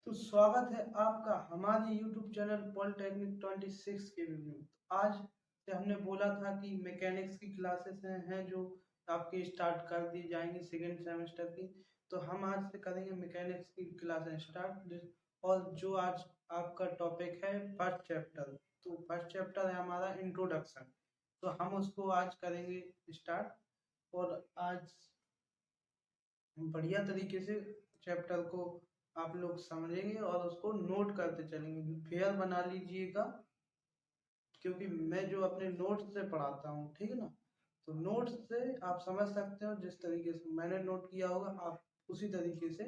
तो स्वागत है आपका हमारे YouTube चैनल पॉलिटेक्निक 26 के वीडियो में। तो आज से हमने बोला था कि मैकेनिक्स की क्लासेस हैं जो आपकी स्टार्ट कर दी जाएंगी सेकेंड सेमेस्टर की। तो हम आज से करेंगे मैकेनिक्स की क्लासेस स्टार्ट, और जो आज आपका टॉपिक है फर्स्ट चैप्टर। तो फर्स्ट चैप्टर है हमारा इंट्रोडक्शन, तो हम उसको आज करेंगे स्टार्ट। और आज बढ़िया तरीके से चैप्टर को आप लोग समझेंगे और उसको नोट करते चलेंगे। फेयर बना लीजिएगा, क्योंकि मैं जो अपने नोट्स से पढ़ाता हूँ, ठीक है ना। तो नोट्स से आप समझ सकते हो, जिस तरीके से मैंने नोट किया होगा आप उसी तरीके से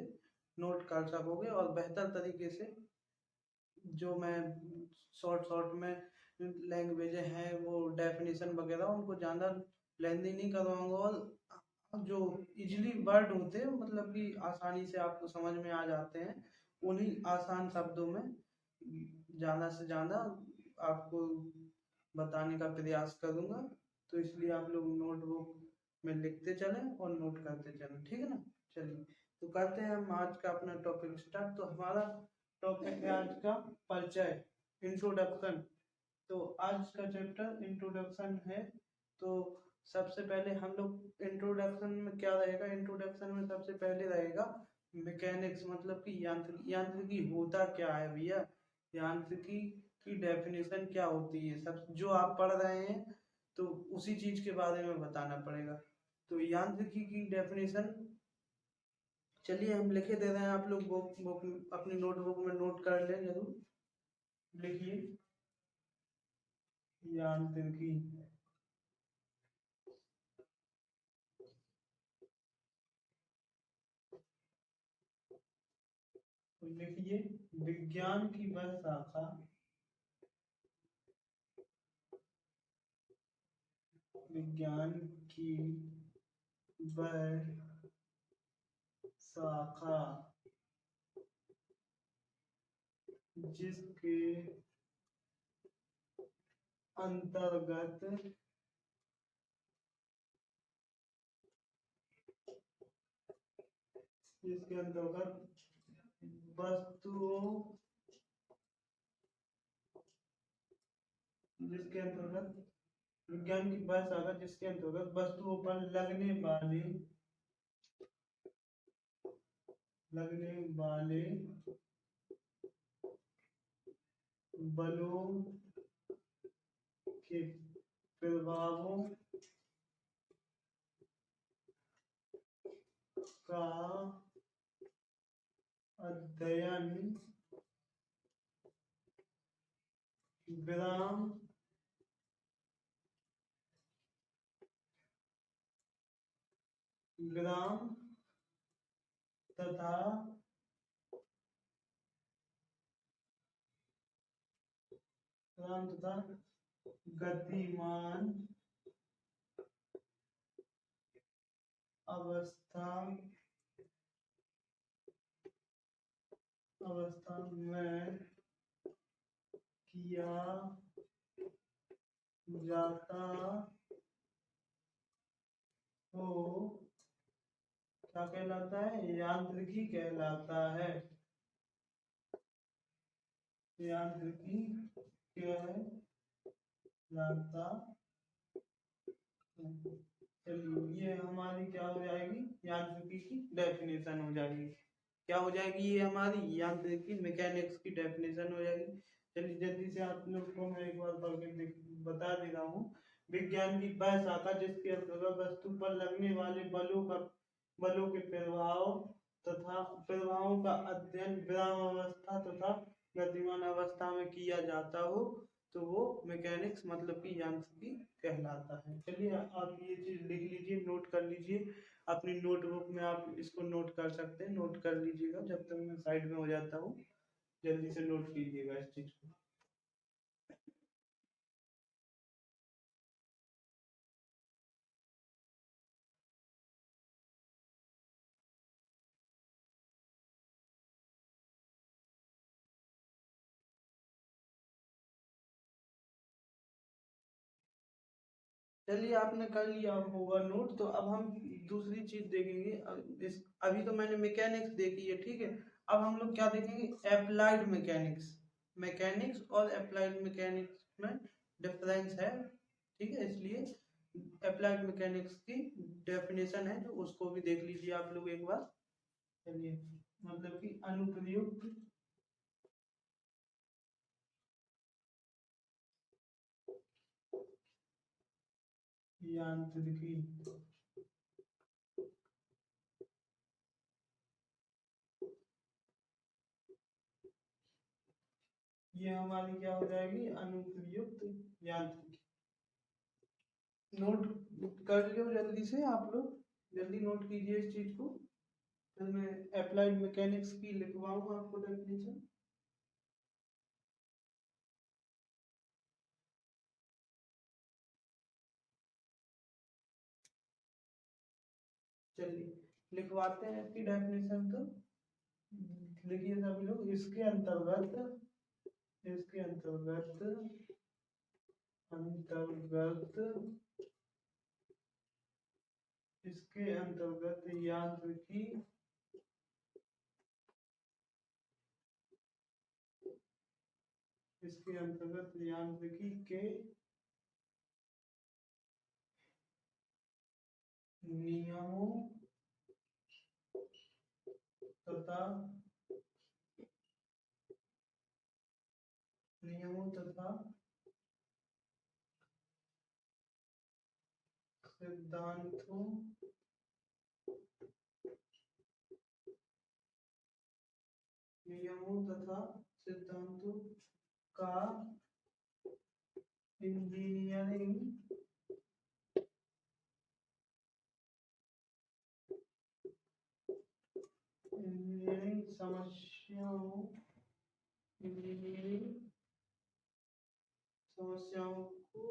नोट कर सकोगे और बेहतर तरीके से। जो मैं शॉर्ट शॉर्ट में लैंग्वेज हैं, वो डेफिनेशन वगैरह उनको ज़्यादा लेंदी नहीं करवाऊंगा, और जो इजीली वर्ड होते हैं, मतलब कि आसानी से आपको समझ में आ जाते हैं, उन्हीं आसान शब्दों में ज़्यादा से ज़्यादा आपको बताने का प्रयास करूँगा। तो इसलिए आप लोग नोटबुक में लिखते चलें और नोट करते चलें, ठीक है ना। चलिए, तो करते हैं हम आज का अपना टॉपिक स्टार्ट। तो हमारा टॉपिक है आज का परिचय, इंट्रोडक्शन। तो आज का चैप्टर इंट्रोडक्शन है। तो सबसे पहले हम लोग इंट्रोडक्शन में क्या रहेगा, इंट्रोडक्शन में सबसे पहले रहेगा मैकेनिक्स, मतलब कि यांत्रिकी। यांत्रिकी होता क्या है भैया, यांत्रिकी की डेफिनेशन क्या होती है, सब जो आप पढ़ रहे हैं तो उसी चीज के बारे में बताना पड़ेगा। तो यांत्रिकी की डेफिनेशन, चलिए हम लिखे दे रहे हैं, आप लोग बुक अपनी नोटबुक में नोट कर लें जरूर। लिखिए यांत्रिकी। तो लिखिए विज्ञान की वह शाखा, विज्ञान की वह शाखा जिसके अंतर्गत जिसके अंतर्गत वस्तुओं जिसके अंतर्गत विज्ञान की वह शाखा जिसके अंतर्गत वस्तुओं पर लगने वाले बलों के प्रभावों का अध्ययन विराम विराम तथा गतिमान अवस्था में किया जाता हो, क्या कहलाता है, यांत्रिकी कहलाता है। यांत्रिकी कहलाता है। चलिए, ये हमारी क्या हो जाएगी, यांत्रिकी की डेफिनेशन हो जाएगी। क्या हो जाएगी, ये हमारी यांत्रिकी मैकेनिक्स की डेफिनेशन हो जाएगी। चलिए जल्दी से आप लोग को मैं एक बार पढ़ के बता दे रहा हूँ। विज्ञान की वह शाखा जिसके अंतर्गत वस्तु पर लगने वाले बलों के प्रभावों का अध्ययन विराम अवस्था तथा गतिमान अवस्था में किया जाता हो, तो वो मैकेनिक्स मतलब कि यांत्रिकी कहलाता है। चलिए आप ये चीज लिख लीजिए, नोट कर लीजिए अपनी नोटबुक में। आप इसको नोट कर सकते हैं, नोट कर लीजिएगा जब तक मैं साइड में हो जाता हूँ। जल्दी से नोट कीजिएगा इस चीज को। चलिए आपने कर लिया होगा नोट, तो अब हम दूसरी चीज देखेंगे। अभी तो मैंने मैकेनिक्स देखी है, ठीक है। अब हम लोग क्या देखेंगे, अप्लाइड मैकेनिक्स। मैकेनिक्स और अप्लाइड मैकेनिक्स में डिफरेंस है, ठीक है, इसलिए अप्लाइड मैकेनिक्स की डेफिनेशन है जो उसको भी देख लीजिए आप लोग एक बार। चलिए, मतलब कि अनुप्रयुक्त यांत्रिकी। ये हमारी क्या हो जाएगी, अनुप्रयुक्त यांत्रिकी। नोट कर लो जल्दी से आप लोग, जल्दी नोट कीजिए इस चीज को, फिर मैं अप्लाइड मैकेनिक्स की लिखवाऊंगा आपको डेफिनेशन। चलिए लिखवाते हैं इसकी डेफिनेशन। तो लिखिए सभी लोग, इसके अंतर्गत, इसके अंतर्गत, अंतर्गत, इसके अंतर्गत यांत्रिकी इसके अंतर्गत यांत्रिकी के नियमों तथा सिद्धांतों का इंजीनियरिंग इंजीनियरिंग समस्याओं इंजीनियरिंग समस्याओं को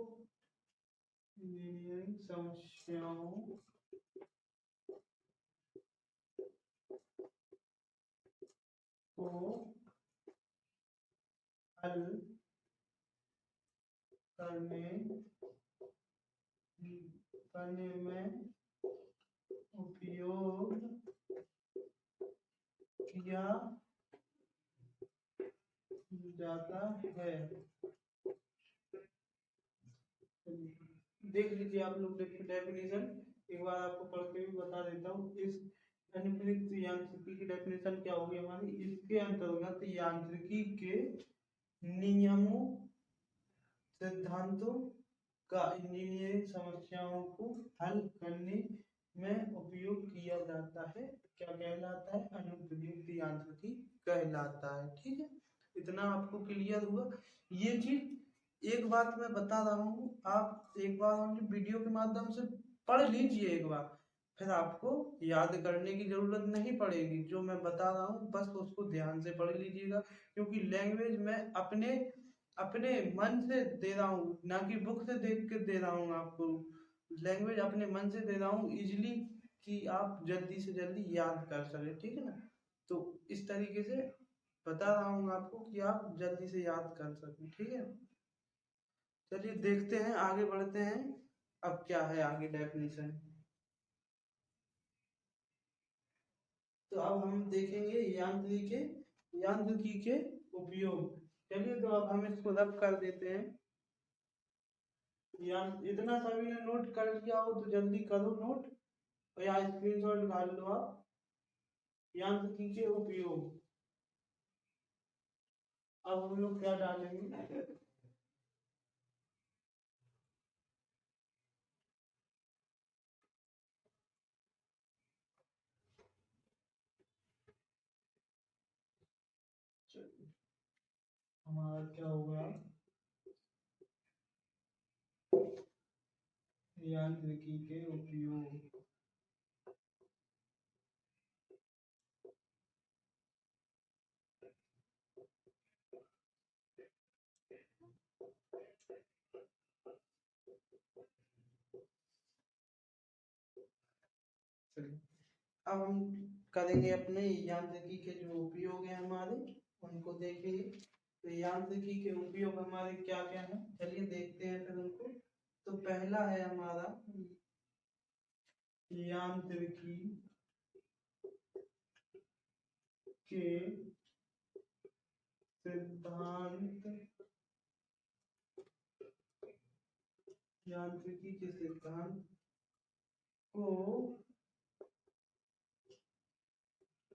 इंजीनियरिंग समस्याओं को हल करने करने में उपयोग किया जाता है। देख लीजिए आप लोग डेफिनेशन, एक बार आपको पढ़ के भी बता देता हूँ। इस अनुप्रयुक्त यांत्रिकी की डेफिनेशन क्या होगी हमारी, इसके अंतर्गत यांत्रिकी के नियमों सिद्धांतों का इंजीनियरिंग समस्याओं को हल करने में उपयोग किया जाता है। क्या कहलाता है, अनुप्रयुक्त यांत्रिकी कहलाता है। ठीक है, इतना आपको क्लियर हुआ। ये चीज एक बात मैं बता रहा हूँ, आप एक बार वीडियो के माध्यम से पढ़ लीजिए एक बार, फिर आपको याद करने की जरूरत नहीं पड़ेगी। जो मैं बता रहा हूँ बस उसको ध्यान से पढ़ लीजिएगा, क्योंकि लैंग्वेज मैं अपने अपने मन से दे रहा हूँ, ना कि बुक से देख के दे रहा हूँ आपको। लैंग्वेज अपने मन से दे रहा हूँ इजली, कि आप जल्दी से जल्दी याद कर सके। ठीक है ना, तो इस तरीके से बता रहा हूँ आपको कि आप जल्दी से याद कर सकें। ठीक है, चलिए देखते हैं, आगे बढ़ते हैं। अब क्या है आगे डेफिनेशन, तो अब हम देखेंगे यांत्रिकी के उपयोग। चलिए, तो अब हम इसको रब कर देते हैं। इतना सभी ने नोट कर लिया हो तो जल्दी करो नोट, और या स्क्रीनशॉट निकाल लो आप। यांत्रिकी के उपयोग, अब हम लोग क्या डालेंगे, हमारा क्या होगा, यांत्रिकी के उपयोग। अब हम करेंगे अपने यांत्रिकी के जो उपयोग है हमारे, उनको देखेंगे। तो यांत्रिकी के उपयोग हमारे क्या क्या हैं, चलिए देखते हैं फिर उनको। तो पहला है हमारा यांत्रिकी के सिद्धांत यांत्रिकी के सिद्धांत को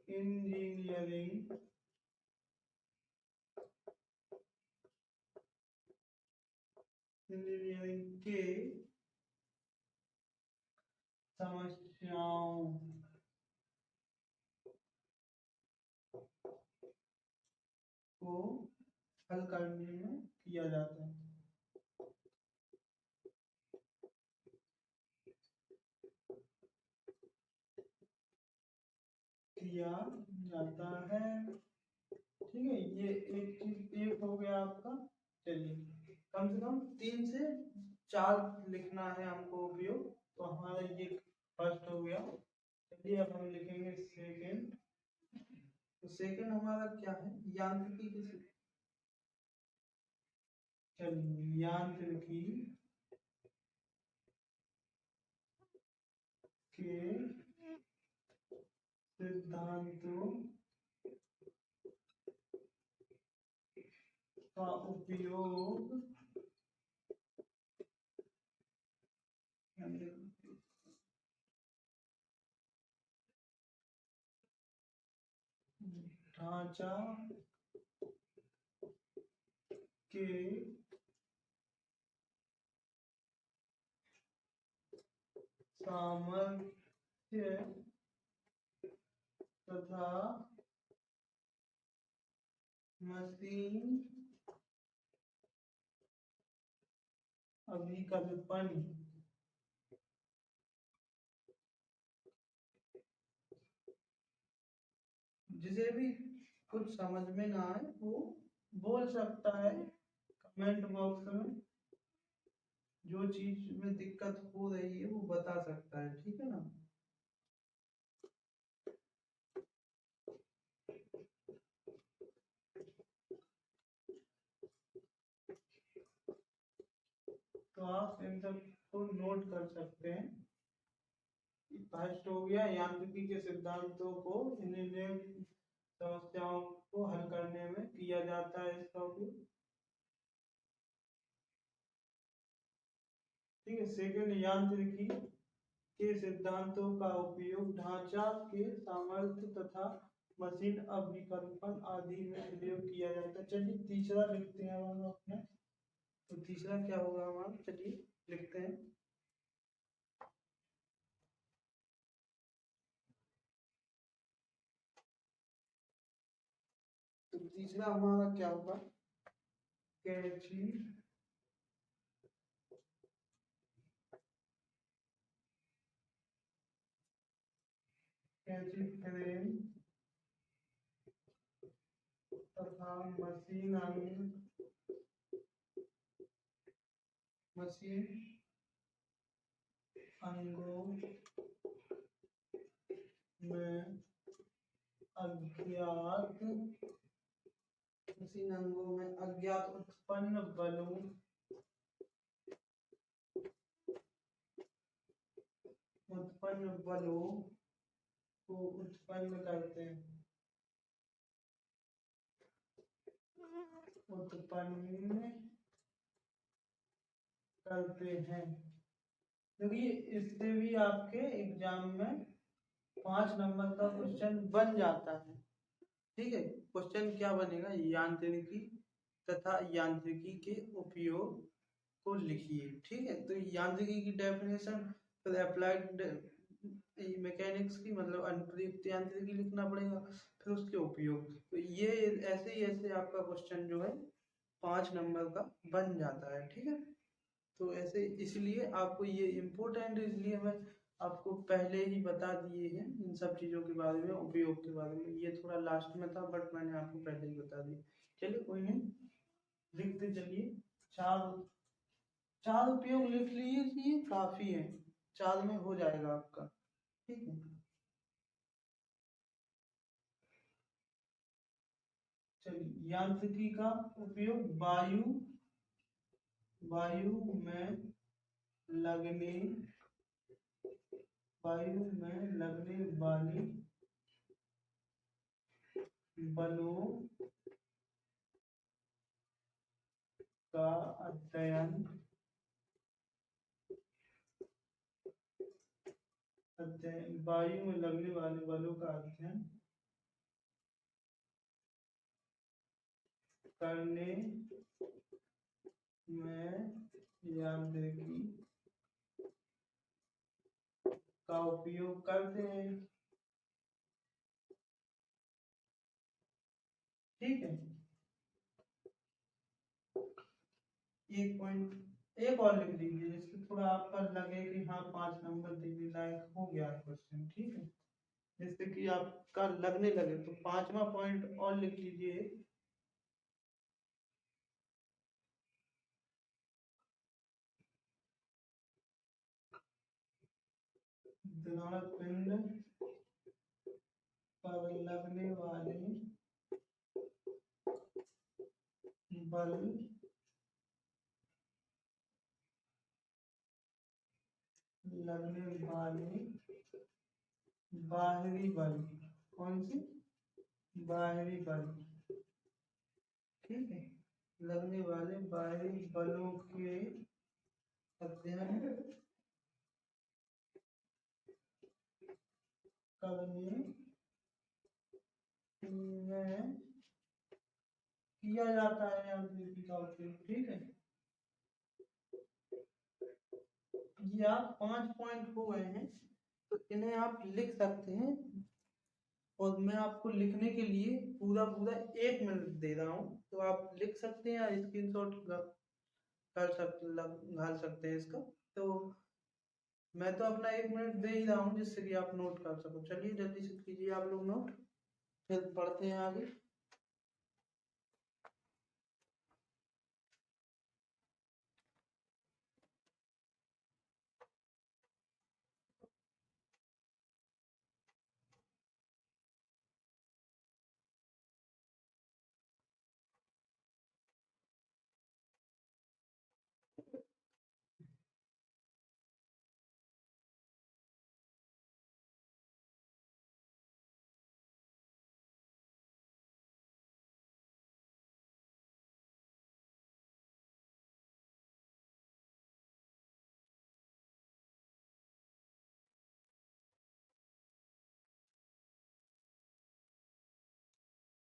इंजीनियरिंग के समस्याओं को हल करने में किया जाता है। ठीक है, ये एक चीज एक हो गया आपका। चलिए कम से कम 3 से 4 लिखना है हमको उपयोग, तो हमारा ये फर्स्ट हो गया। चलिए अब हम लिखेंगे सेकेंड। तो सेकेंड हमारा क्या है, यांत्रिकी के यांत्रिकी के सिद्धांतों का उपयोग ढांचा के सामर्थ्य तथा मशीन अभिकल्पन जिसे भी कुछ समझ में ना आए वो बोल सकता है कमेंट बॉक्स में। जो चीज में दिक्कत हो रही है वो बता सकता है, ठीक है ना। तो आप इन सब को नोट कर सकते हैं। फर्स्ट हो गया यांत्रिकी के सिद्धांतों को इंजीनियरिंग समस्याओं को हल करने में किया जाता है इसका उपयोग। ठीक है, सेकंड यांत्रिकी के सिद्धांतों का उपयोग ढांचा के सामर्थ्य तथा मशीन अभिकल्पन आदि में प्रयोग किया जाता है। चलिए तीसरा लिखते हैं हम अपने। तो तीसरा क्या होगा हमारा, चलिए लिखते हैं। तो तीसरा हमारा क्या होगा, कैंची फ्रेम तथा मशीन अंगों में अज्ञात उत्पन्न बलों को उत्पन्न करते हैं। देखिए इससे भी आपके एग्जाम में 5 नंबर का क्वेश्चन बन जाता है। ठीक है, क्वेश्चन क्या बनेगा, यांत्रिकी तथा यांत्रिकी के उपयोग को लिखिए। ठीक है, तो यांत्रिकी की डेफिनेशन, फिर अप्लाइड मैकेनिक्स की मतलब अनुप्रयुक्त यांत्रिकी लिखना पड़ेगा, फिर उसके उपयोग। तो ये ऐसे आपका क्वेश्चन जो है 5 नंबर का बन जाता है। ठीक है, तो ऐसे इसलिए आपको ये इम्पोर्टेंट, इसलिए मैं आपको पहले ही बता दिए हैं इन सब चीज़ों के बारे में, उपयोग के बारे में। ये थोड़ा लास्ट में था बट मैंने आपको पहले ही बता दिया। चलिए कोई नहीं, लिखते चलिए। चार उपयोग लिख लीजिए, काफी है, 4 में हो जाएगा आपका। ठीक है, चलिए यांत्रिकी का उपयोग वायु में लगने वाली बलों का अध्ययन वायु में लगने वाले बलों का अध्ययन करने में यांत्रिकी का उपयोग करते हैं। ठीक है, एक पॉइंट एक और लिख दीजिए जिससे थोड़ा आपका लगे कि हाँ 5 नंबर देने लायक हो गया क्वेश्चन। ठीक है, जिससे कि आपका लगने लगे, तो 5वां पॉइंट और लिख लीजिए। दृढ़ पिंड पर लगने वाले बल लगने वाले बाहरी बल, कौन सी? बाहरी बल। ठीक है, लगने वाले बाहरी बलों के अध्ययन करने में किया जाता है यांत्रिकी का उपयोग। ठीक है, ये आप 5 पॉइंट हो गए हैं, तो इन्हें आप लिख सकते हैं। और मैं आपको लिखने के लिए पूरा पूरा 1 मिनट दे रहा हूँ, तो आप लिख सकते हैं या स्क्रीनशॉट घाल सकते हैं इसका। तो मैं तो अपना 1 मिनट दे ही रहा हूँ जिससे कि आप नोट कर सको। चलिए जल्दी से कीजिए आप लोग नोट, फिर पढ़ते हैं आगे।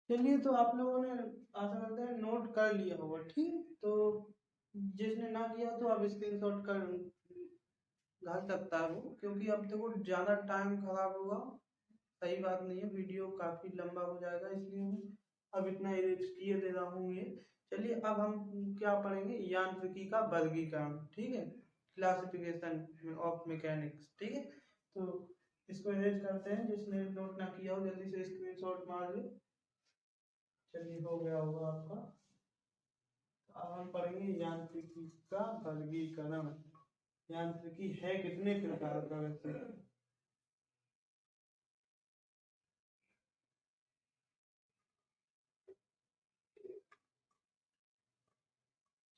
चलिए, तो आप लोगों ने आशा करते हैं नोट कर लिया होगा। ठीक, तो जिसने ना किया तो आप स्क्रीनशॉट कर डाल सकता है वो, क्योंकि अब देखो ज़्यादा टाइम खराब होगा, सही बात नहीं है, वीडियो काफ़ी लंबा हो जाएगा, इसलिए मैं अब इतना किए दे रहा हूँ ये। चलिए अब हम क्या पढ़ेंगे, यांत्रिकी का वर्गीकरण। ठीक है, क्लासिफिकेशन ऑफ मैकेनिक्स। ठीक है, तो इसको इरेज करते हैं, जिसने नोट ना किया हो जल्दी से स्क्रीनशॉट मार ले। चलिए हो गया होगा आपका। अब हम पढ़ेंगे यांत्रिकी का वर्गीकरण। यांत्रिकी है कितने प्रकार का वैसे?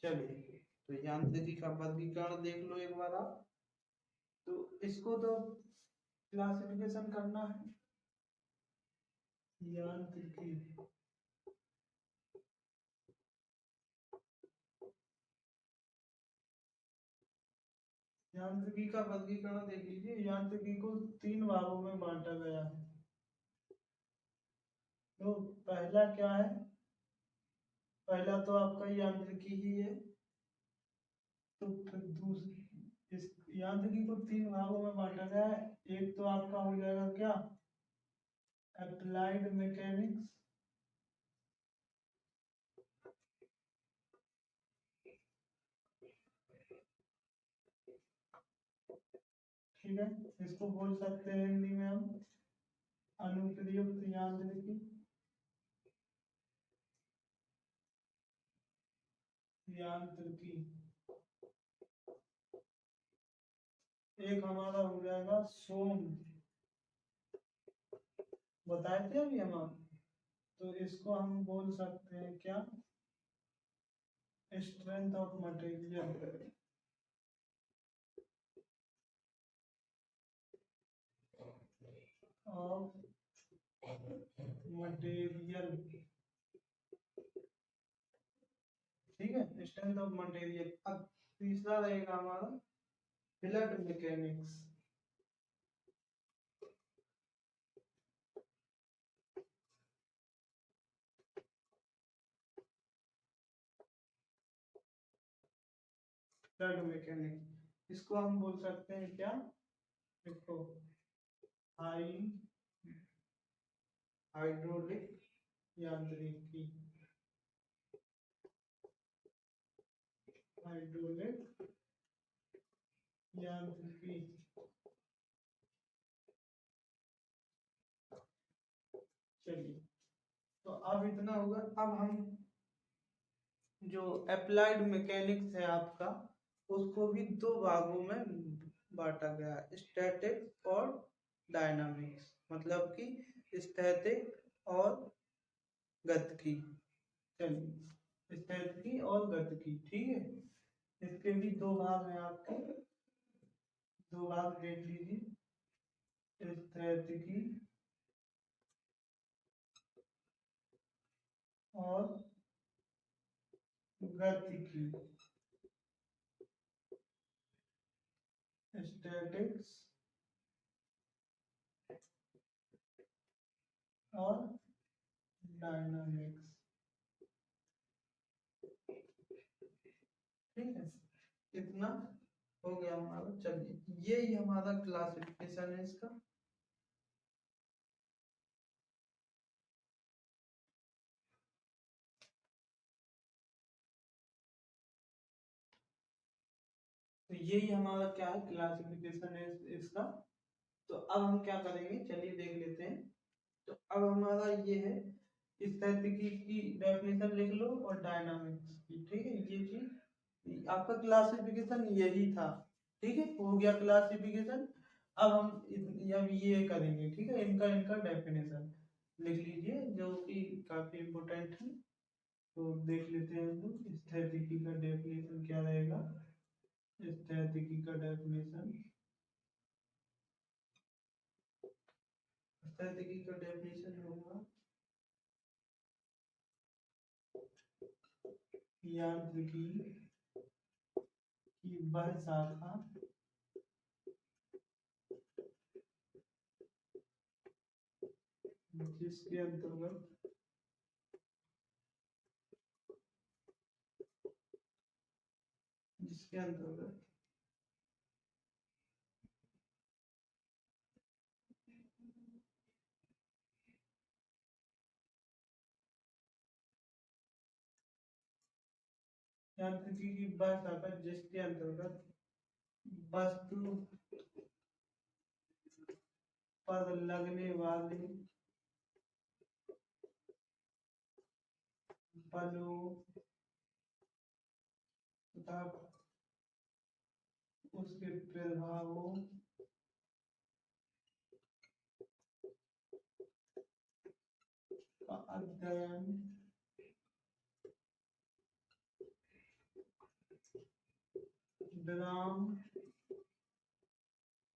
चलिए, तो यांत्रिकी का वर्गीकरण देख लो एक बार आप। तो इसको तो क्लासिफिकेशन करना है। यांत्रिकी, यांत्रिकी का वर्गीकरण देख लीजिए। यांत्रिकी को 3 भागों में बांटा गया है। तो पहला क्या है? पहला तो आपका यांत्रिकी ही है। तो फिर दूसरी, इस यांत्रिकी को 3 भागों में बांटा गया है। एक तो आपका हो जाएगा क्या, अप्लाइड मैकेनिक्स। ठीक है, इसको बोल सकते हैं हिंदी में हम अनुप्रयुक्त यांत्रिकी। यांत्रिकी एक हमारा हो जाएगा सोम, बताए थे अभी हम आपको। तो इसको हम बोल सकते हैं क्या, strength of material. Of material, ठीक है, स्ट्रेंथ ऑफ मटेरियल। अब तीसरा रहेगा हमारा फ्लड मैकेनिक्स। फ्लड मैकेनिक्स, इसको हम बोल सकते हैं क्या, देखो, हाई हाइड्रोलिक यांत्रिकी, हाइड्रोलिक यांत्रिकी। चलिए, तो अब इतना होगा। अब हम जो अप्लाइड मैकेनिक्स है आपका, उसको भी दो भागों में बांटा गया है, स्टैटिक और डायनामिक्स, मतलब कि स्थैतिक और गतिकी। चलिए, स्थैतिकी और गतिकी, ठीक है, इसके भी दो भाग हैं आपके, दो भाग देख लीजिए, स्थैतिकी और गतिकी। स्टैटिक्स और डायनामिक्स, ठीक है, इतना हो गया हमारा। चलिए, ये ही हमारा क्लासिफिकेशन है इसका। तो यही हमारा क्या है, क्लासिफिकेशन है इसका। तो अब हम क्या करेंगे, चलिए देख लेते हैं। तो अब हमारा ये है, स्थैतिकी की डेफिनेशन लिख लो और डायनामिक्स की, ठीक है, ये चीज आपका क्लासिफिकेशन यही था, ठीक है, हो गया क्लासिफिकेशन। अब हम अब ये करेंगे, ठीक है, इनका इनका डेफिनेशन लिख लीजिए, जो कि काफी इम्पोर्टेंट है। तो देख लेते हैं हम लोग, स्थैतिकी का डेफिनेशन क्या रहेगा। स्थैतिकी का डेफिनेशन, स्थैतिकी का डेफिनेशन होगा यांत्रिकी की वह शाखा जिसके अंतर्गत जिसके अंतर्गत यांत्रिकी की वह शाखा जिसके अंतर्गत वस्तु पर लगने वाले बलों तथा उसके प्रभावों का अध्ययन विराम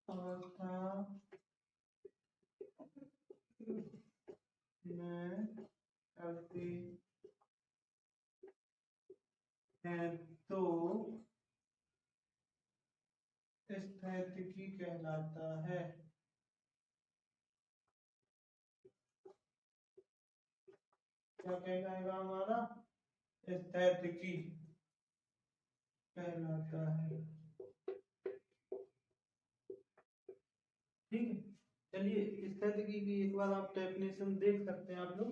अवस्था में करते हैं, तो स्थैतिकी कहलाता है। क्या कहलाएगा हमारा, स्थैतिकी कहलाता है, ठीक है। चलिए, स्थैतिकी की एक बार आप डेफिनेशन देख सकते हैं आप लोग।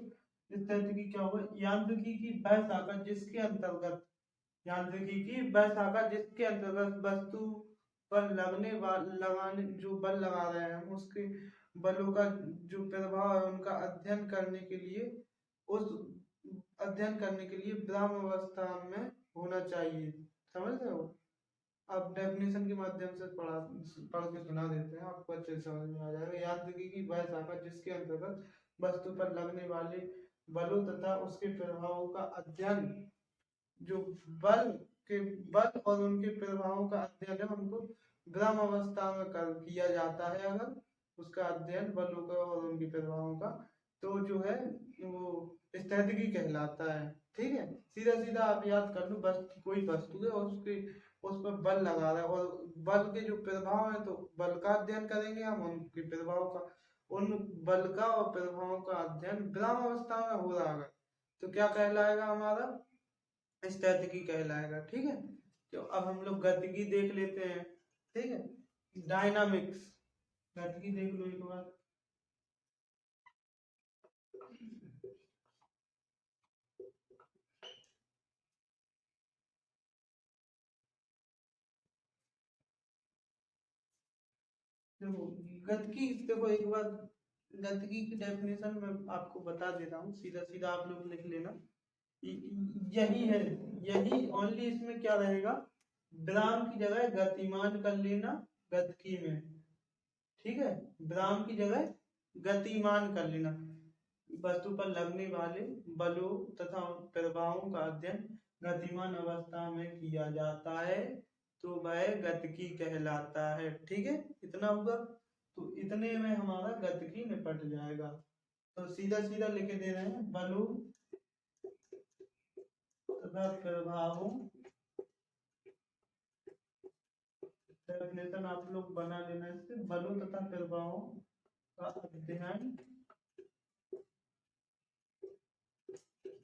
स्थैतिकी क्या हुआ, यांत्रिकी की वह शाखा जिसके अंतर्गत, यांत्रिकी की वह शाखा जिसके अंतर्गत वस्तु पर लगाने जो बल लगा रहे हैं, उसके बलों का जो प्रभाव है उनका अध्ययन करने के लिए, उस अध्ययन करने के लिए विराम अवस्था में होना चाहिए। समझ रहे हो, आप डेफिनेशन के माध्यम से पढ़ के सुना देते हैं, आपको अच्छे से समझ में आ जाएगा। यांत्रिकी की वह शाखा जिसके अंतर्गत वस्तु पर लगने वाले बलों तथा उसके प्रभावों का अध्ययन, जो बल के बल और उनके प्रभावों का अध्ययन है, उनको विराम अवस्था में किया जाता है, अगर उसका अध्ययन बलों का और उनके प्रभावों का तो जो है वो स्थैतिकी कहलाता है। ठीक है, सीधा सीधा आप याद कर लो, बस कोई वस्तु है और उसके उस पर बल लगा रहा है, और बल के जो प्रभाव है तो बल का अध्ययन करेंगे हम, उनके प्रभाव का, उन बल का और प्रभाव का अध्ययन विराम अवस्था में हो रहा है तो क्या कहलाएगा हमारा, स्थैतिकी कहलाएगा। ठीक है, तो अब हम लोग गतिकी देख लेते हैं। ठीक है, डायनामिक्स, गतिकी देख लो एक बार। देखो गतिकी, देखो एक बार गतिकी की डेफिनेशन मैं आपको बता देता हूँ, सीधा सीधा आप लोग लिख लेना। यही है, यही ओनली, इसमें क्या रहेगा, विराम की जगह गतिमान कर लेना गतिकी में। ठीक है, विराम की जगह गतिमान कर लेना। वस्तु पर लगने वाले बलों तथा प्रभावों का अध्ययन गतिमान अवस्था में किया जाता है तो वह गतिकी कहलाता है। ठीक है, इतना होगा तो इतने में हमारा गतिकी निपट जाएगा। तो सीधा सीधा लिखे दे रहे हैं, बलों तथा प्रभावों, डेफिनेशन आप लोग बना लेना इससे, बलों तथा प्रभावों का अध्ययन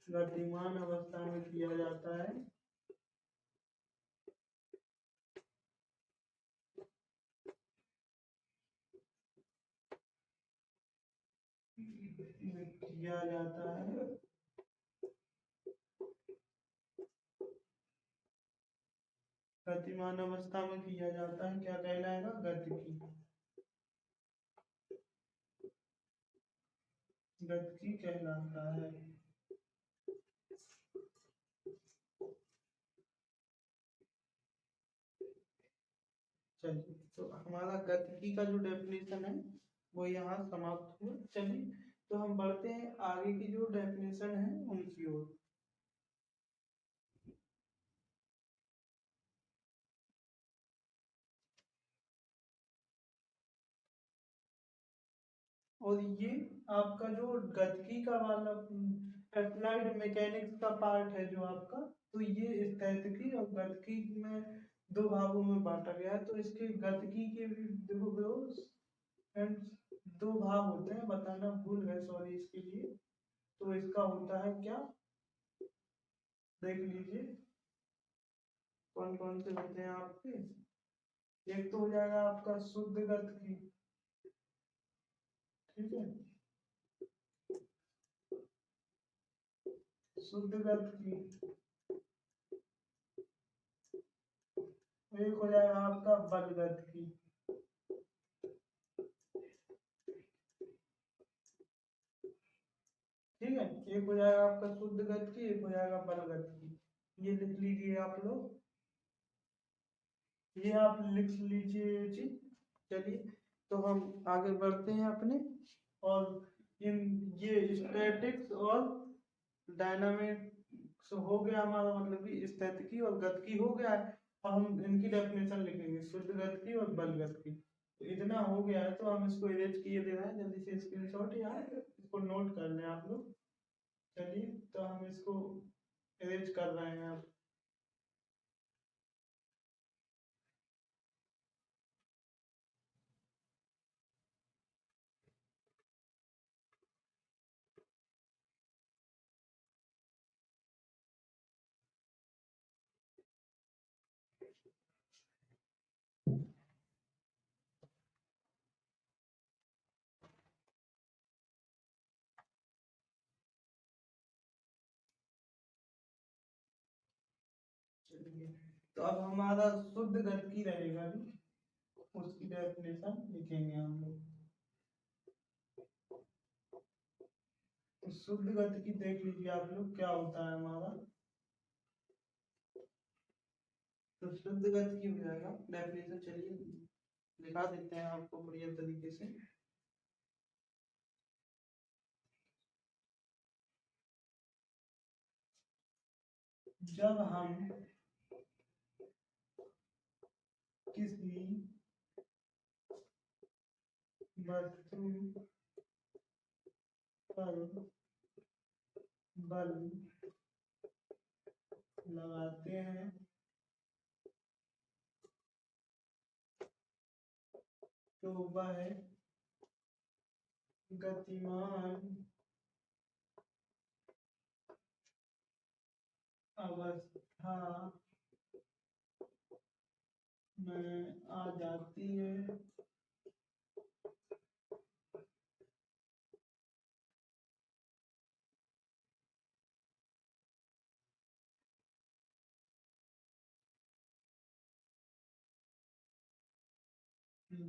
गतिमान अवस्था में किया जाता है गतिमान अवस्था में किया जाता है, क्या कहलाएगा, गतिकी, गतिकी कहलाता है। चलिए, तो हमारा गतिकी का जो डेफिनेशन है वो यहाँ समाप्त हुआ। चलिए, तो हम बढ़ते हैं आगे की जो डेफिनेशन है उनकी ओर। और ये आपका जो गतिकी का वाला अप्लाइड मैकेनिक्स का पार्ट है जो आपका, तो ये स्थैतिकी और गतिकी में दो भागों में बांटा गया है। तो इसके गतिकी के भी देखो फ्रेंड्स दो भाग होते हैं, बताना भूल गए, सॉरी इसके लिए। तो इसका होता है क्या, देख लीजिए कौन कौन से होते हैं आपके। एक तो हो जाएगा आपका शुद्ध गतिकी, ठीक है, शुद्ध गतिकी। एक हो जाएगा आपका बल गतिकी। ठीक है, एक हो जाएगा आपका शुद्ध गतिकी, एक हो जाएगा बल गतिकी। ये लिख लीजिए आप लोग, ये आप लिख लीजिए ये चीज। चलिए, तो हम आगे बढ़ते हैं अपने, और इन ये स्टैटिक्स और डायनामिक्स हो गया हमारा, मतलब कि स्थैतिकी और गतिकी हो गया है। अब हम इनकी डेफिनेशन लिखेंगे, शुद्ध गतिकी और बल गतिकी। तो इतना हो गया है, तो हम इसको इरेज किए दे रहे हैं, जल्दी से स्क्रीनशॉट या इसको नोट कर लें आप लोग। चलिए, तो हम इसको इरेज कर रहे हैं अब। चलिए, तो अब हमारा शुद्ध गतिकी रहेगा भी, उसकी डेफिनेशन लिखेंगे हम लोग। तो शुद्ध गतिकी देख लीजिए आप लोग क्या होता है हमारा। तो शुद्ध गतिकी हो जाएगा डेफिनेशन, चलिए लिखा देते हैं आपको बढ़िया तरीके से। जब हम किसी वस्तु पर बल लगाते हैं तो वह गतिमान अवस्था में आ जाती है।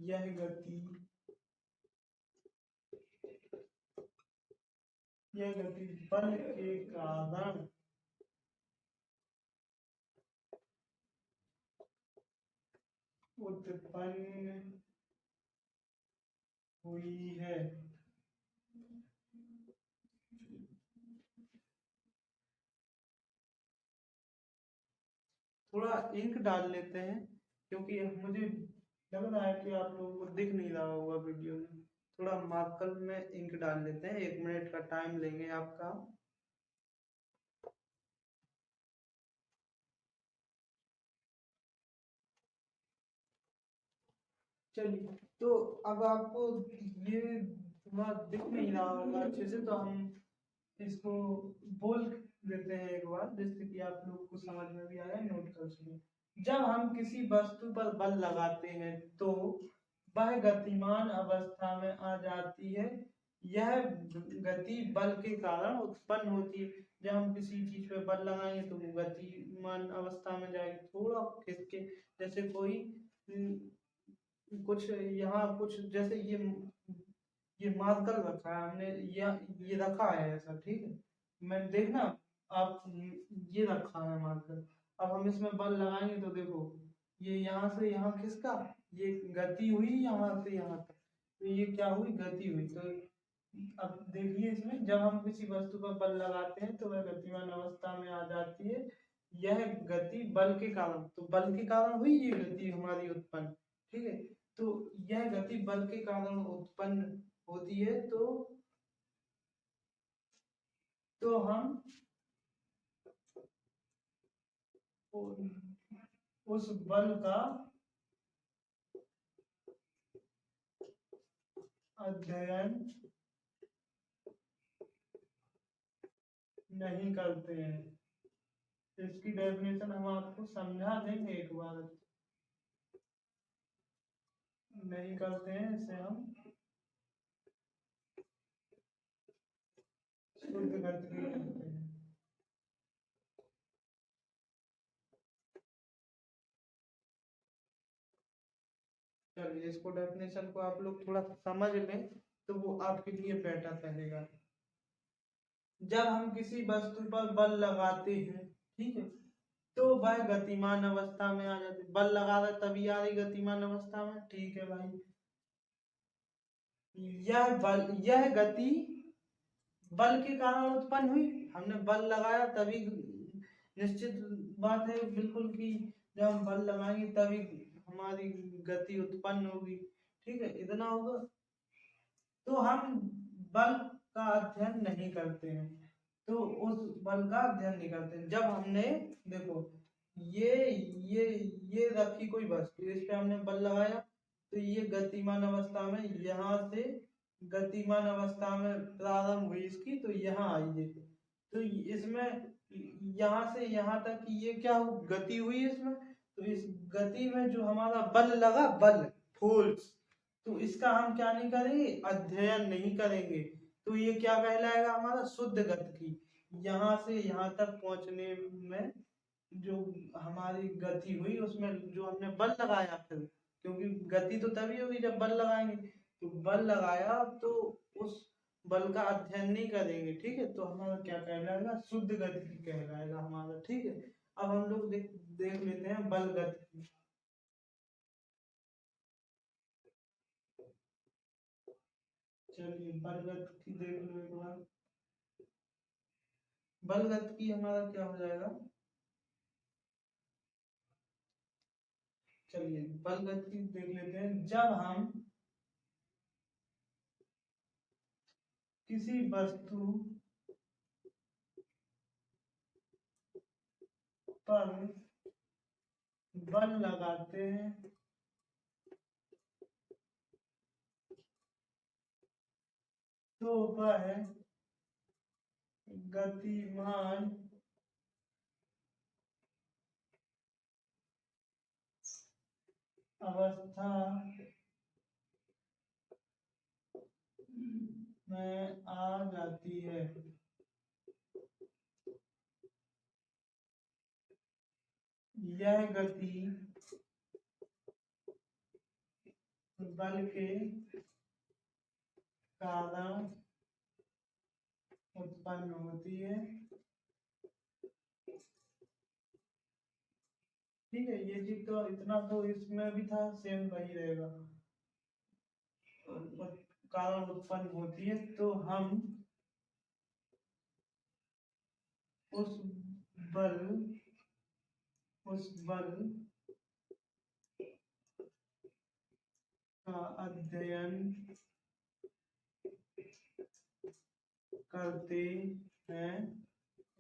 यह गति बल के कारण उत्पन्न हुई है। थोड़ा इंक डाल लेते हैं क्योंकि मुझे लग रहा है कि आप लोगों को दिख नहीं रहा होगा वीडियो में। थोड़ा मार्कर में इंक डाल लेते हैं, 1 मिनट का टाइम लेंगे आपका। चलिए, तो अब आपको ये थोड़ा दिख नहीं रहा होगा अच्छे से, तो हम इसको बोल देते हैं एक बार, जिससे कि आप लोग को समझ में भी आया। नोट कर सुनिए। जब हम किसी वस्तु पर बल लगाते हैं तो वह गतिमान अवस्था में आ जाती है। यह गति बल के कारण उत्पन्न होती है। जब हम किसी चीज पे बल लगाएंगे तो वो गतिमान अवस्था में जाएगी। थोड़ा खिसके, जैसे कोई कुछ यहाँ कुछ, जैसे ये मार्कर रखा है हमने, ये रखा है ऐसा, ठीक है। मैं देखना, आप ये रखा है मार्कर। अब हम इसमें बल लगाएंगे तो देखो, ये यहाँ से यहाँ खिसका, ये गति हुई यहाँ से यहाँ तक, तो ये क्या हुई, गति हुई। तो अब देखिए, इसमें जब हम किसी वस्तु पर बल लगाते हैं तो वह गतिमान अवस्था में आ जाती है। यह गति बल के कारण, तो बल के कारण हुई ये गति हमारी उत्पन्न, ठीक है। तो यह गति बल के कारण उत्पन्न होती है। तो हम उस बल का अध्ययन नहीं करते हैं। इसकी डेफिनेशन हम आपको समझा देंगे एक बार। नहीं करते हैं, इसे हम शुद्ध गति कहते हैं। चलिए, इसको डेफिनेशन को आप लोग थोड़ा समझ लें तो वो आपके लिए बेटर रहेगा। जब हम किसी वस्तु पर बल लगाते हैं, ठीक है, तो वह गतिमान अवस्था में आ जाती है। बल लगा रहे तभी आ रही गतिमान अवस्था में, ठीक है भाई। यह गति बल के कारण उत्पन्न हुई। हमने बल लगाया तभी, निश्चित बात है बिल्कुल कि जब हम बल लगाएंगे तभी हमारी गति उत्पन्न होगी, ठीक है, इतना होगा। तो हम बल का अध्ययन नहीं करते हैं, तो उस बल का अध्ययन नहीं करते हैं। जब हमने, देखो, ये ये ये रखी कोई वस्तु, इस पे हमने बल लगाया तो ये गतिमान अवस्था में, यहाँ से गतिमान अवस्था में प्रारंभ हुई इसकी, तो यहाँ आई ये। तो इसमें यहाँ से यहाँ तक की ये क्या हो, गति हुई इसमें। तो इस गति में जो हमारा बल लगा, बल फोर्स, तो इसका हम क्या नहीं करेंगे, अध्ययन नहीं करेंगे। तो ये क्या कहलाएगा, हमारा शुद्ध गति। यहाँ से यहाँ तक पहुंचने में जो हमारी गति हुई, उसमें जो हमने बल लगाया, फिर क्योंकि गति तो तभी होगी जब बल लगाएंगे, तो बल लगाया तो उस बल का अध्ययन नहीं करेंगे, ठीक है। तो हमारा क्या कहलाएगा, शुद्ध गति कहलाएगा हमारा, ठीक है। अब हम लोग देख लेते हैं बल गति। चलिए, बल गति देख लो एक बार। बल गति हमारा क्या हो जाएगा, चलिए बल गति देख लेते हैं। जब हम किसी वस्तु पर बल लगाते हैं तो वह गतिमान अवस्था में आ जाती है। यह गति बल के कारण उत्पन्न होती है। ठीक है, ये चीज तो इतना तो इसमें भी था, सेम वही रहेगा। कारण उत्पन्न होती है तो हम उस बल का अध्ययन करते हैं,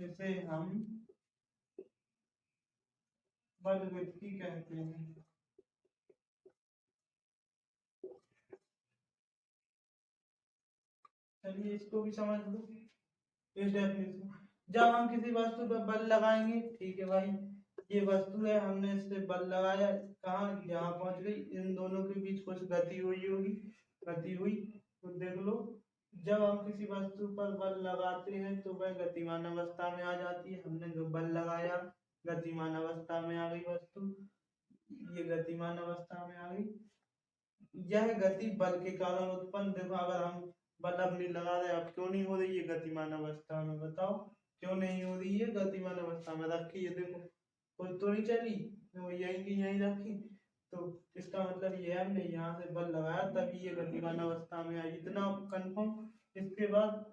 इसे हम बलवृत्ति कहते हैं। चलिए इसको भी समझ लो, इस डेफिनेशन। जब हम किसी वस्तु पर बल लगाएंगे, ठीक है भाई, ये वस्तु है, हमने इस पे बल लगाया, कहाँ, यहाँ पहुंच गई, इन दोनों के बीच कुछ गति हुई होगी, गति हुई, तो देख लो, जब हम किसी वस्तु पर बल लगाते हैं तो वह गतिमान अवस्था में आ जाती है। हमने जो बल लगाया, गतिमान अवस्था में आ गई वस्तु, ये गतिमान अवस्था में आ गई। यह गति बल के कारण उत्पन्न, देखो अगर हम बल अब नहीं लगा रहे, अब क्यों नहीं हो रही है गतिमान अवस्था में, बताओ क्यों नहीं हो रही है गतिमान अवस्था में, रखी है देखो, कोई तो नहीं चली, वो यहीं की यहीं रखी, तो इसका मतलब ये है हमने यहाँ से बल लगाया तभी ये गतिमान अवस्था में आई, इतना कंफर्म। इसके बाद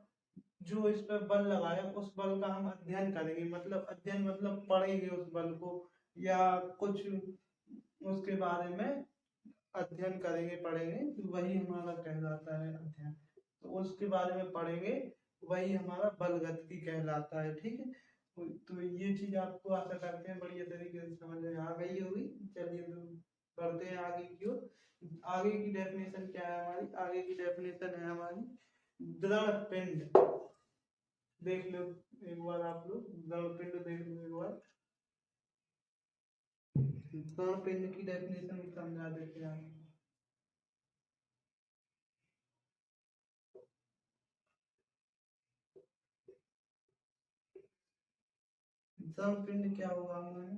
जो इस पर बल लगाया उस बल का हम अध्ययन करेंगे, मतलब अध्ययन मतलब पढ़ेंगे उस बल को, या कुछ उसके बारे में अध्ययन करेंगे, पढ़ेंगे, तो वही हमारा कहलाता है अध्ययन, तो उसके बारे में पढ़ेंगे, वही हमारा बलगति कहलाता है। ठीक है, तो ये चीज आपको आशा करते हैं बढ़िया तरीके से समझ में आ गई होगी। चलिए तो बढ़ते हैं आगे की ओर। आगे की डेफिनेशन क्या है हमारी, आगे की डेफिनेशन है हमारी दृढ़ पिंड। देख लो एक बार आप लोग, दृढ़ पिंड देख लो एक बार, दृढ़ पिंड की डेफिनेशन समझा देते हैं आप। दृढ़ पिंड क्या होगा हमारा,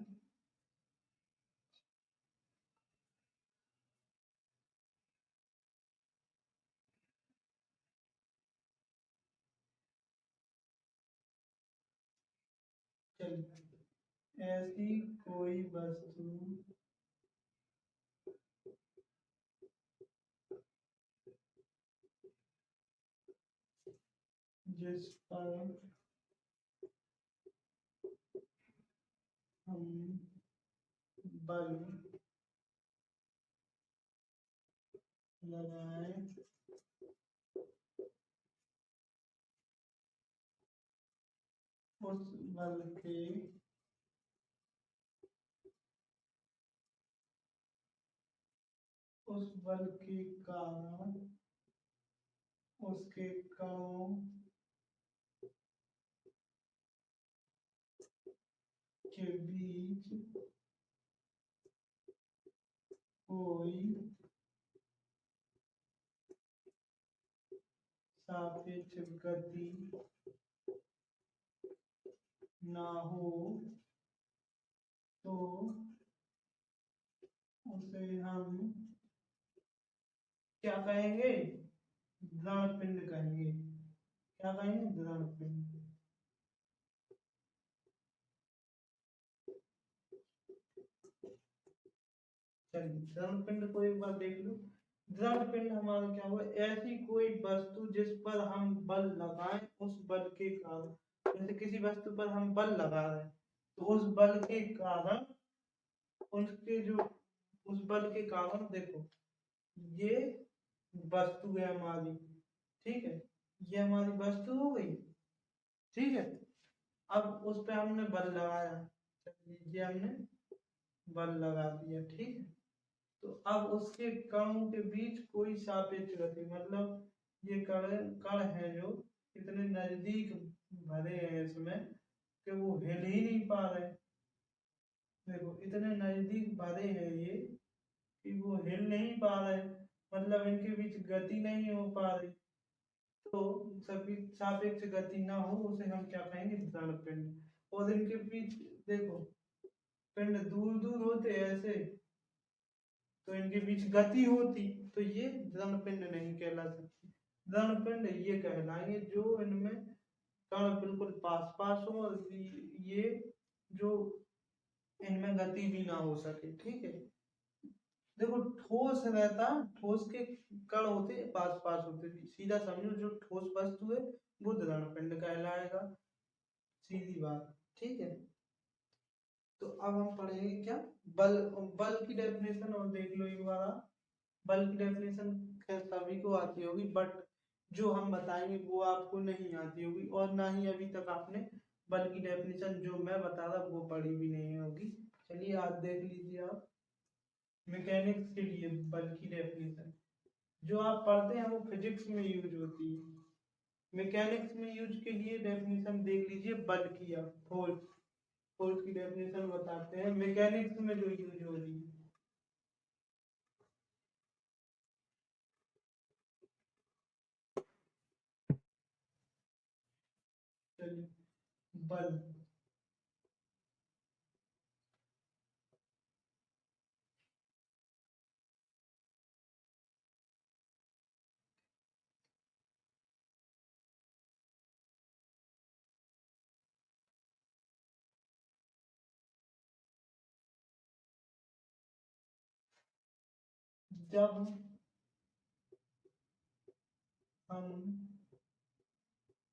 चलिए, ऐसी कोई वस्तु जिस पर हम बल लगाएं उस बल के कारण उसके कणों के बीच कोई सापेक्ष गति ना हो तो उसे हम क्या कहेंगे, दृढ़ पिंड कहेंगे। क्या कहेंगे, दृढ़ पिंड। चलिए दृढ़ पिंड को एक बार देख लो। दृढ़ पिंड हमारा क्या हुआ, ऐसी कोई वस्तु जिस पर हम बल लगाएं उस बल के कारण, जैसे किसी वस्तु पर हम बल लगा रहे हैं तो उस बल के कारण उसके जो, उस बल के कारण देखो, ये वस्तु है हमारी, ठीक है, ये हमारी वस्तु हो गई, ठीक है। अब उस पे हमने बल लगाया, चलिए ये हमने बल लगा दिया, ठीक है। तो अब उसके कणों के बीच कोई सापेक्ष गति, मतलब ये कण कण है जो इतने नजदीक भरे हैं इसमें कि वो हिल ही नहीं पा रहे। देखो इतने नजदीक भरे हैं ये कि वो हिल नहीं पा रहे, मतलब इनके बीच गति नहीं हो पा रही। तो सभी सापेक्ष गति ना हो उसे हम क्या कहेंगे, दृढ़ पिंड। और इनके बीच देखो पिंड दूर दूर होते ऐसे, तो इनके बीच गति होती, तो ये दृढ़ पिंड नहीं कहला सकती। दृढ़ पिंड ये कहलाएंगे जो इनमें कण बिल्कुल पास पास हो और ये जो इनमें गति भी ना हो सके, ठीक है। देखो ठोस रहता, ठोस के कण होते पास पास होते, सीधा समझो जो ठोस वस्तु है वो दृढ़ पिंड कहलाएगा, सीधी बात, ठीक है। तो अब हम पढ़ेंगे क्या, बल। बल की डेफिनेशन और देख लो एक बार। बल की डेफिनेशन खैर सभी को आती होगी, बट जो हम बताएंगे वो आपको नहीं आती होगी, और ना ही अभी तक आपने बल की डेफिनेशन जो मैं बता रहा वो पढ़ी भी नहीं होगी। चलिए आज देख लीजिए आप मैकेनिक्स के लिए बल की डेफिनेशन जो आप पढ़ते हैं वो फिजिक्स में यूज होती है। मैकेनिक्स में यूज के लिए डेफिनेशन देख लीजिए बल की, आप फोर्स, फोर्स की डेफिनेशन बताते हैं मैकेनिक्स में जो यूज हो रही है। चलिए बल, जब हम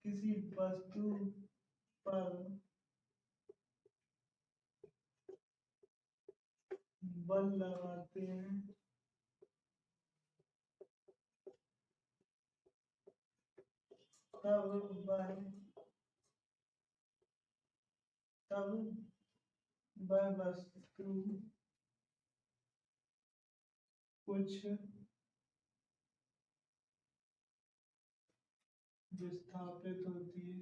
किसी वस्तु पर बल लगाते हैं तब वह तब वह वस्तु कुछ विस्थापित होती है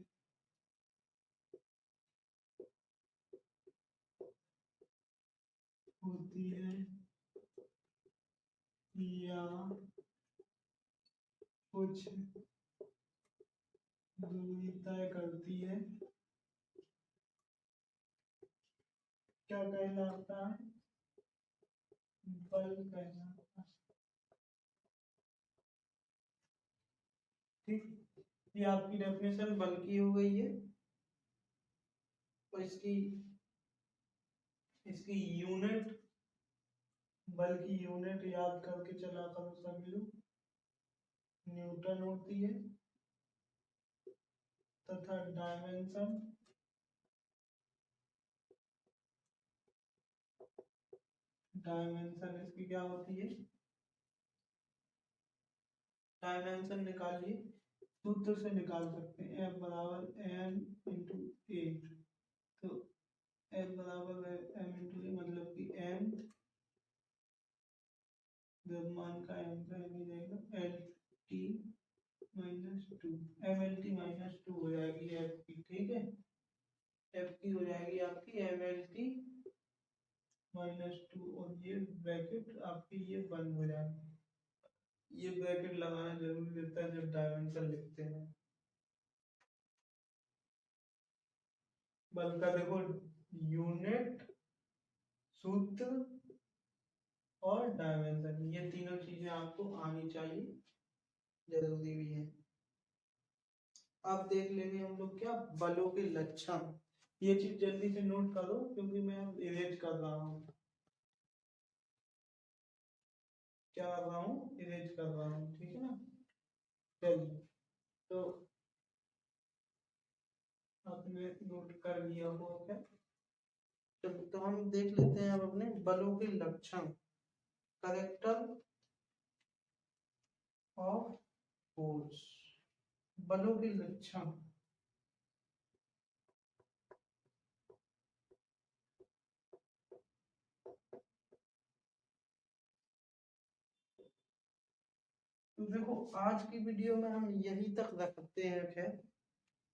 या कुछ दूरी तय करती है, क्या कहलाता है, बल कहलाता है, ठीक। ये आपकी डेफिनेशन बल की हो गई है। और इसकी इसकी यूनिट, बल की यूनिट याद करके चला करो सभी लोग, न्यूटन होती है। तथा डायमेंशन, डायमेंशन इसकी क्या होती है, डायमेंशन निकालिए, सूत्र से निकाल सकते हैं, F बराबर m इंटू ए। तो F बराबर m इंटू ए, मतलब कि m द्रव्यमान का m का m ही रहेगा, L T minus two, M L T minus two हो जाएगी एफ की, ठीक है। एफ की हो जाएगी आपकी M L T minus two, और ये ब्रैकेट आपकी ये बंद हो जाएगी। ये ब्रैकेट लगाना जरूरी रहता है जब डायमेंशन लिखते हैं। बल का देखो यूनिट, सूत्र और डायमेंशन, ये तीनों चीजें आपको आनी चाहिए, जरूरी भी है। अब देख लेंगे हम लोग क्या, बलों के लक्षण। ये चीज जल्दी से नोट करो क्योंकि मैं इरेज कर रहा हूँ, क्या कर रहा हूँ, इरेज कर रहा हूँ, ठीक है ना। चलिए तो आपने नोट कर लिया हो क्या, तो हम देख लेते हैं अब अपने बलों के लक्षण, करेक्टर ऑफ फोर्स। बलों के लक्षण। तो देखो आज की वीडियो में हम यही तक रखते हैं। खैर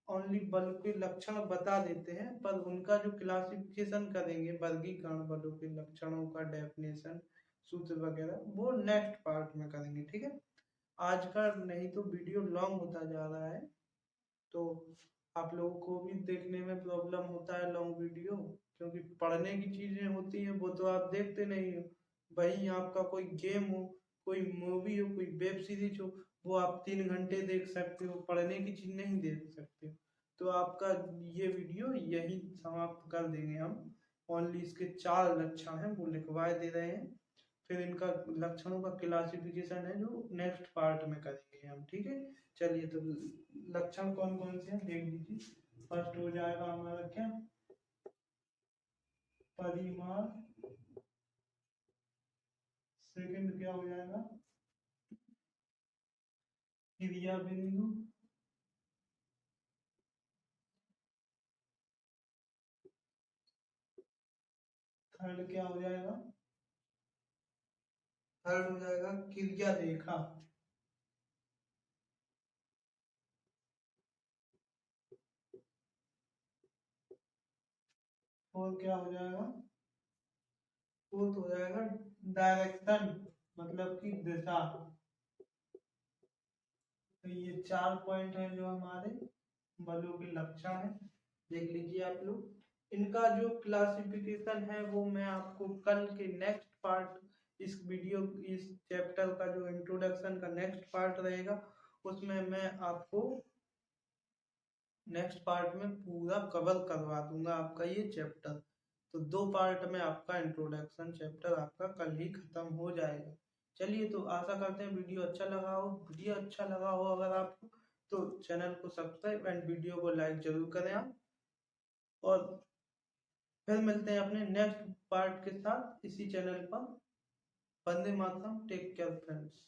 ओनली बल के लक्षण बता देते हैं, पर उनका जो क्लासिफिकेशन करेंगे, वर्गीकरण बलों के लक्षणों का, डेफिनेशन, सूत्र वगैरह, वो नेक्स्ट पार्ट में करेंगे। ठीक है, आज का नहीं तो वीडियो लॉन्ग होता जा रहा है, तो आप लोगों को भी देखने में प्रॉब्लम होता है लॉन्ग वीडियो, क्योंकि पढ़ने की चीजें होती हैं वो तो आप देखते नहीं हो। वही आपका कोई गेम हो, कोई मूवी हो, कोई वेब सीरीज हो, वो आप 3 घंटे देख सकते हो, पढ़ने की चीज नहीं देख सकते हो। तो आपका ये वीडियो यही समाप्त कर देंगे हम। ओनली इसके 4 लक्षण हैं वो लिखवाए दे रहे हैं, फिर इनका लक्षणों का क्लासिफिकेशन है जो नेक्स्ट पार्ट में करेंगे हम। ठीक है, चलिए तो लक्षण कौन कौन से हैं देख लीजिए। फर्स्ट हो जाएगा हमारा क्या, परिमाण। सेकंड क्या हो जाएगा, क्रिया बिंदु। थर्ड क्या हो जाएगा, थर्ड हो जाएगा क्रिया रेखा। और क्या हो जाएगा, फोर्थ हो जाएगा डायरेक्शन, मतलब कि दिशा। तो ये 4 पॉइंट है जो हमारे बलों के लक्षण है, देख लीजिए आप लोग। इनका जो क्लासिफिकेशन है वो मैं आपको कल के नेक्स्ट पार्ट, इस वीडियो, इस चैप्टर का जो इंट्रोडक्शन का नेक्स्ट पार्ट रहेगा, उसमें मैं आपको नेक्स्ट पार्ट में पूरा कवर करवा दूंगा आपका ये चैप्टर। तो 2 पार्ट में आपका इंट्रोडक्शन चैप्टर आपका कल ही खत्म हो जाएगा। चलिए, तो आशा करते हैं वीडियो अच्छा लगा हो। वीडियो अच्छा लगा हो अगर आपको, तो चैनल को सब्सक्राइब एंड वीडियो को लाइक जरूर करें आप। और फिर मिलते हैं अपने नेक्स्ट पार्ट के साथ इसी चैनल पर। Vande Mataram, take care friends.